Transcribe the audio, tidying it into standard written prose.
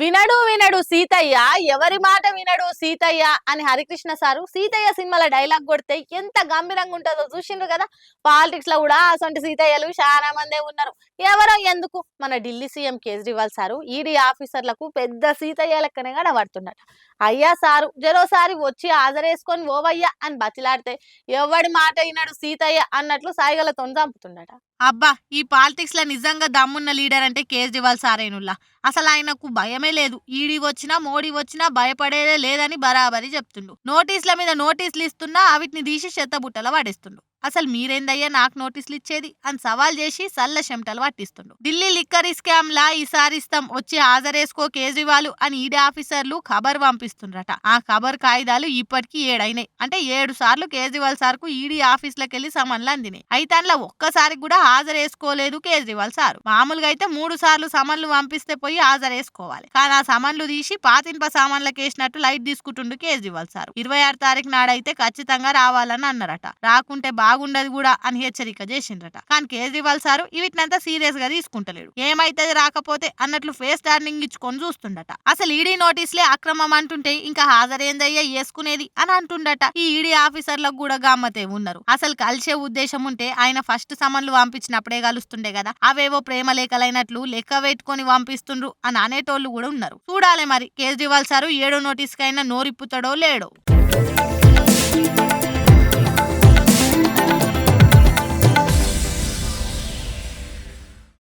వినడు వినడు సీతయ్య, ఎవరి మాట వినడు సీతయ్య అని హరికృష్ణ సారు సీతయ్య సినిమాల డైలాగ్ కొడితే ఎంత గంభీరంగా ఉంటుందో చూసిండ్రు కదా. పాలిటిక్స్ లో కూడా అసొంటి సీతయ్యలు చాలా మందే ఉన్నారు. ఎవరో ఎందుకు మన Delhi CM Kejriwal sir ED ఆఫీసర్లకు పెద్ద సీతయ్య లెక్కనే కనబడుతున్నట. అయ్యా సారు జరోసారి వచ్చి హాజరేసుకొని ఓవయ్యా అని బతిలాడితే ఎవడి మాట వినడు సీతయ్య అన్నట్లు సాయిగలతో చంపుతుండట. అబ్బా, ఈ పాలిటిక్స్ లో నిజంగా దమ్మున్న లీడర్ అంటే కేజ్రీవాల్ సారేనుల్లా. అసలు ఆయనకు భయమే లేదు. ఈడీ వచ్చినా మోడీ వచ్చినా భయపడేదే లేదని బరాబరి చెప్తుండు. నోటీసుల మీద నోటీసులు ఇస్తున్నా అవిటిని తీసి చెత్తబుట్టల పడేస్తుండు. అసలు మీరేందయ్యా నాకు నోటీసులు ఇచ్చేది అని సవాల్ చేసి సల్ల చెమటలు పట్టిస్తుండు. ఢిల్లీ లిక్కర్ స్కామ్ లా ఈసారి ఇస్తాం వచ్చి హాజరేసుకో కేజ్రీవాల్ అని ఈడీ ఆఫీసర్లు ఖబర్ పంపిస్తుండ్రట. ఆ ఖబర్ కాయిదాలు ఇప్పటికీ 7 అయినాయి. అంటే 7 సార్లు కేజ్రీవాల్ సార్ కు ఈడీ ఆఫీసులకు వెళ్లి సమన్లు అందినాయి. అయితే అందులో ఒక్కసారి కూడా హాజరేసుకోలేదు కేజ్రీవాల్ సార్. మామూలుగా అయితే 3 సార్లు సమన్లు పంపిస్తే పోయి హాజరేసుకోవాలి. కానీ ఆ సమన్లు తీసి పాతింప సామాన్లకు వేసినట్టు లైట్ తీసుకుంటుండు కేజ్రీవాల్ సార్. 26 తారీఖు నాడైతే ఖచ్చితంగా రావాలని అన్నారట. రాకుంటే బాగుండదు కూడా అని హెచ్చరిక చేసిండ్రట. కానీ కేజ్రీవాల్ సారు వీటినంతా సీరియస్ గా తీసుకుంటలేడు. ఏమైతుంది రాకపోతే అన్నట్లు ఫేస్ టర్నింగ్ ఇచ్చుకొని చూస్తుండట. అసలు ఈడీ నోటీసులే అక్రమం అంటుంటే ఇంకా హాజరేందయ్యా వేసుకునేది అని అంటుండట. ఈ ఈడీ ఆఫీసర్లకు కూడా గమ్మతే ఉన్నారు. అసలు కలిసే ఉద్దేశం ఉంటే ఆయన ఫస్ట్ సమన్లు పంపించినప్పుడే కలుస్తుండే కదా. అవేవో ప్రేమ లేఖలైనట్లు లెక్క పెట్టుకొని పంపిస్తుండ్రు అని అనేటోళ్ళు కూడా ఉన్నారు. చూడాలి మరి కేజ్రీవాల్ సారు 7వ నోటీస్ కైనా నోరిప్పుతాడో లేడో.